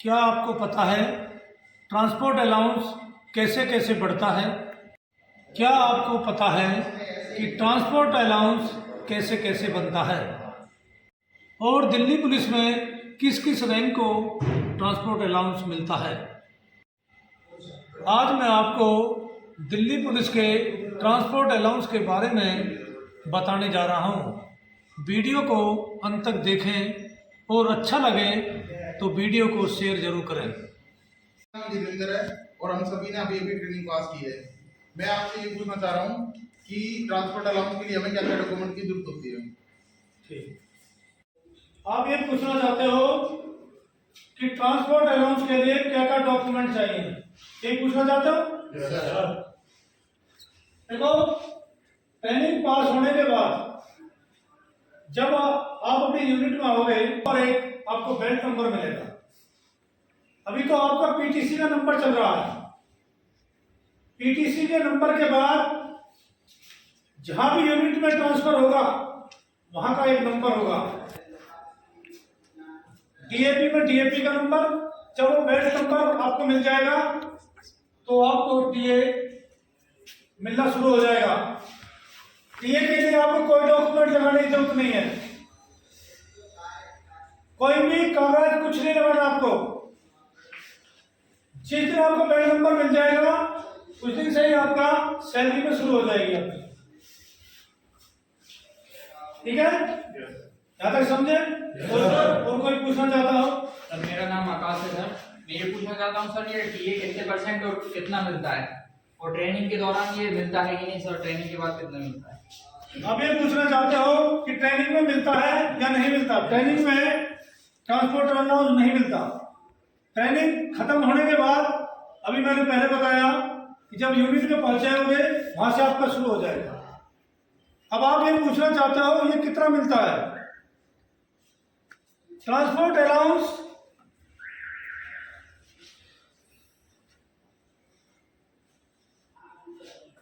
क्या आपको पता है ट्रांसपोर्ट अलाउंस कैसे कैसे बढ़ता है? क्या आपको पता है कि ट्रांसपोर्ट अलाउंस कैसे कैसे बनता है? और दिल्ली पुलिस में किस किस रैंक को ट्रांसपोर्ट अलाउंस मिलता है? आज मैं आपको दिल्ली पुलिस के ट्रांसपोर्ट अलाउंस के बारे में बताने जा रहा हूँ। वीडियो को अंत तक देखें और अच्छा लगे तो वीडियो को शेयर जरूर करें। देवेंद्र है और हम सभी ने अभी अभी ट्रेनिंग पास की है। मैं आपसे ये पूछना चाह रहा हूँ कि ट्रांसपोर्ट अलाउंस के लिए हमें क्या क्या डॉक्यूमेंट की जरूरत होती है? ठीक, आप ये पूछना चाहते हो कि ट्रांसपोर्ट अलाउंस के लिए क्या क्या डॉक्यूमेंट चाहिए, ये पूछना चाहते हो? देखो, ट्रेनिंग पास होने के बाद जब आप अपनी यूनिट में आओगे और एक आपको बेल्ट नंबर मिलेगा। अभी तो आपका पीटीसी का नंबर चल रहा है। पीटीसी के नंबर के बाद जहां भी यूनिट में ट्रांसफर होगा वहां का एक नंबर होगा। डीएपी में डीएपी का नंबर, जब वो बेल्ट नंबर आपको मिल जाएगा तो आपको डीए मिलना शुरू हो जाएगा। डीए के लिए आपको कोई डॉक्यूमेंट लगाने की जरूरत नहीं है, कोई भी कागज कुछ नहीं लगाना आपको। जिस दिन आपको बेल्ट नंबर मिल जाएगा उस दिन से ही आपका सैलरी में शुरू हो जाएगी आपकी। ठीक है, यहाँ तक समझे? और कोई पूछना चाहता हो? सर, मेरा नाम आकाश है सर। मैं ये पूछना चाहता हूँ सर, ये टीए कितने परसेंट और कितना मिलता है, और ट्रेनिंग के दौरान ये मिलता है कि नहीं सर? ट्रेनिंग के बाद कितना मिलता है? आप ये पूछना चाहते हो कि ट्रेनिंग में मिलता है या नहीं मिलता? ट्रेनिंग में ट्रांसपोर्ट अलाउंस नहीं मिलता। ट्रेनिंग खत्म होने के बाद, अभी मैंने पहले बताया कि जब यूनिट में पहुंचे होंगे वहां से आपका शुरू हो जाएगा। अब आप ये पूछना चाहते हो ये कितना मिलता है? ट्रांसपोर्ट अलाउंस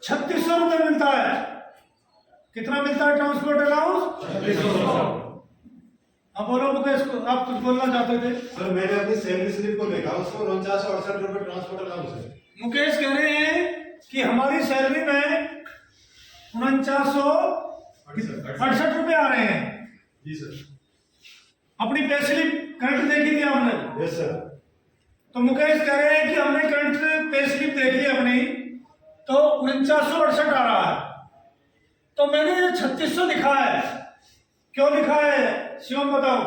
₹3600 मिलता है। कितना मिलता है ट्रांसपोर्ट अलाउंस? 3600। अब बोलो मुकेश, आप कुछ बोलना चाहते थे? सर, मैंने अपनी सैलरी स्लिप को देखा, उसमें 4968 रुपए ट्रांसपोर्ट अलाउंस है। मुकेश कह रहे हैं कि हमारी सैलरी में 4968 रुपए आ रहे हैं। जी सर। अपनी पे स्लिप करंट देखी थी आपने? Yes sir. तो मुकेश कह रहे हैं कि हमने करंट पे स्लिप देखी अपनी तो 4968 आ रहा है। तो मैंने ये 3600 लिखा है। क्यों लिखा है शिवम, बताओ?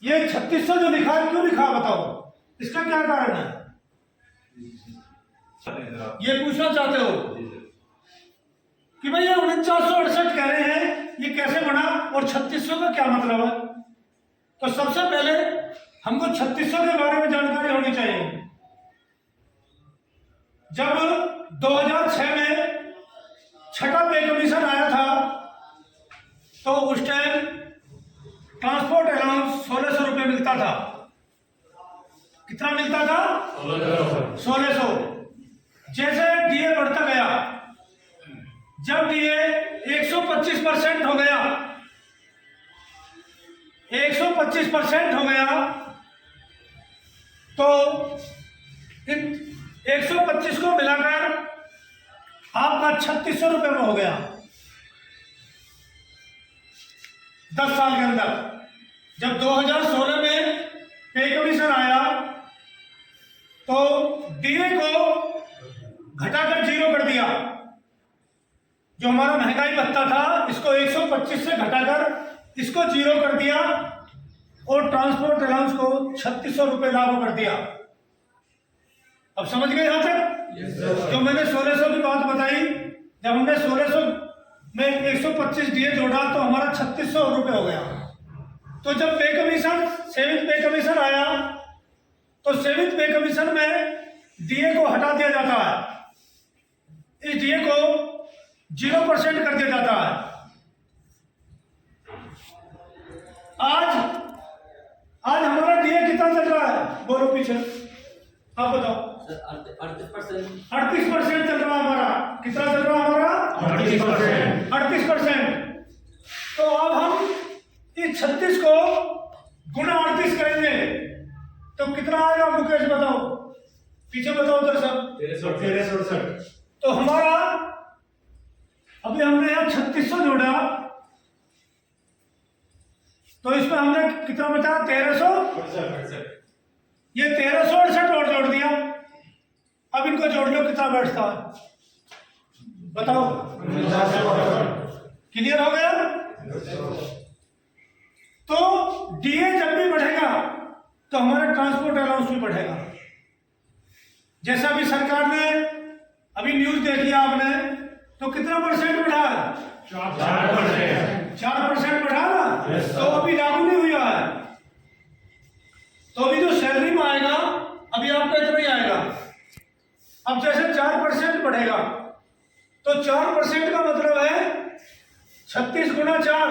ये 3600 जो लिखा है क्यों लिखा, बताओ इसका क्या कारण है? ये पूछना चाहते हो कि भाई ये 4968 कह रहे हैं, ये कैसे बना और 3600 का क्या मतलब है? तो सबसे पहले हमको 3600 के बारे में जानकारी होनी चाहिए। जब 2006 में छठा पे कमीशन आया था तो उस टाइम ट्रांसपोर्ट अलाउंस 1600 रुपये मिलता था। कितना मिलता था? 1600। जैसे डीए बढ़ता गया, जब डीए 125% हो गया, 125% हो गया तो 125 को मिलाकर आपका 3600 रुपये में हो गया 10 साल के अंदर। जब 2016 में पे कमीशन आया तो डीए को घटाकर 0 कर दिया। जो हमारा महंगाई भत्ता था इसको 125 से घटाकर इसको 0 कर दिया और ट्रांसपोर्ट अलाउंस को 3600 रुपये लागू कर दिया। अब समझ गए यहां तक? जो मैंने 1600 की बात बताई, जब हमने 1600 में 125 डीए जोड़ा तो हमारा 3600 रुपये हो गया। तो जब पे कमीशन, सेविंग पे कमीशन आया तो सेविंग पे कमीशन में डीए को हटा दिया जाता है। इस डीए को 0% कर दिया जाता है। आज हमारा डीए कितना चल रहा है? बोलो पीछे, आप बताओ। 38% चल रहा है हमारा। कितना चल रहा है हमारा? 38%। तो अब हम इस 36 को गुणा 38 करेंगे तो कितना आएगा मुकेश बताओ, पीछे बताओ उधर सब। 1368। तो हमारा अभी हमने यहाँ 3600 जोड़ा तो इसमें हमने कितना बचा 1300, ये 1368 और जोड़ दिया। अब इनको जोड़ लो कितना बैठता है बताओ, क्लियर हो गया। तो डीए जब भी बढ़ेगा तो हमारा ट्रांसपोर्ट अलाउंस भी बढ़ेगा। जैसा भी सरकार ने अभी न्यूज देख लिया आपने, तो कितना परसेंट बढ़ा है? 4% बढ़ा ना, तो अभी लागू नहीं हुआ है। तो अभी जो सैलरी में आएगा अभी आपका इतना ही आएगा। अब जैसे 4% बढ़ेगा तो 4% का मतलब है 36 गुना 4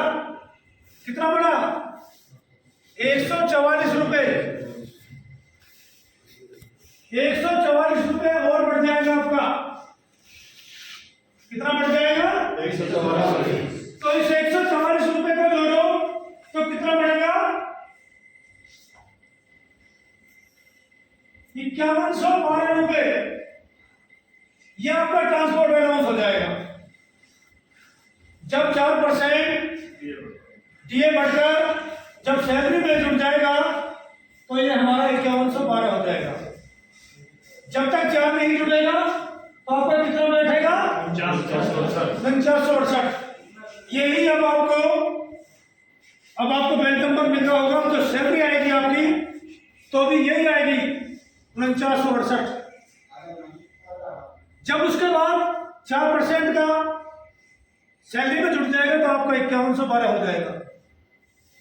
कितना बढ़ा? 144 रुपए। 144 रुपए और बढ़ जाएगा आपका। कितना बढ़ जाएगा? 144। तो इस 144 रुपए को जोड़ो तो कितना बढ़ेगा? 5112 रुपए। यह आपका ट्रांसपोर्ट अलाउंस हो जाएगा। जब 4% डीए बढ़कर जब सैलरी में जुड़ जाएगा तो ये हमारा 5112 हो जाएगा। जब तक 4 नहीं जुड़ेगा तो आपका कितना बैठेगा? 4968। यही अब आपको बेल नंबर मिल रहा होगा, तो सैलरी आएगी आपकी तो भी यही आएगी 4968। जब उसके बाद 4% का सैलरी में जुड़ जाएगा तो आपका 5112 हो जाएगा।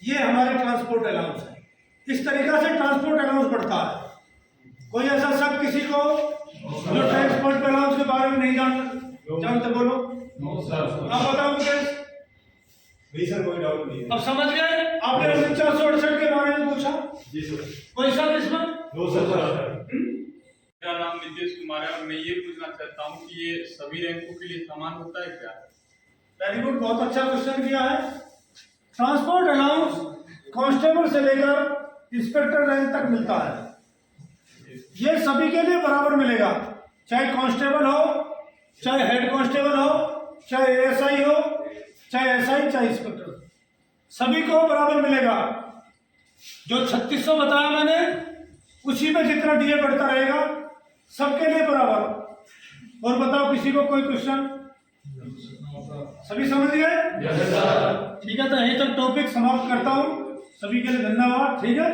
ये हमारे ट्रांसपोर्ट अलाउंस है। इस तरीका से ट्रांसपोर्ट अलाउंस बढ़ता है। कोई ऐसा सब किसी को जो ट्रांसपोर्ट अलाउंस के बारे में नहीं जानते बोलो। आप बताओ मुकेश। नहीं सर, कोई डाउट नहीं है। अब समझ गए? आपने 4968 के बारे में पूछा, जी सर। कोई शक इसमें? No sir. मेरा नाम नीतीश कुमार है और मैं ये पूछना चाहता हूँ कि ये सभी रैंकों के लिए समान होता है क्या? वेरी गुड, बहुत अच्छा क्वेश्चन किया है। ट्रांसपोर्ट अलाउंस कांस्टेबल से लेकर इंस्पेक्टर रैंक तक मिलता है। ये सभी के लिए बराबर मिलेगा, चाहे कांस्टेबल हो, चाहे हेड कांस्टेबल हो, चाहे एएसआई हो, चाहे एसआई, चाहे इंस्पेक्टर, सभी को बराबर मिलेगा। जो 3600 बताया मैंने उसी में जितना डीए बढ़ता रहेगा सबके लिए बराबर। और बताओ किसी को कोई क्वेश्चन? सभी समझ गए? ठीक है, तो यहीं तक टॉपिक समाप्त करता हूँ। सभी के लिए धन्यवाद। ठीक है।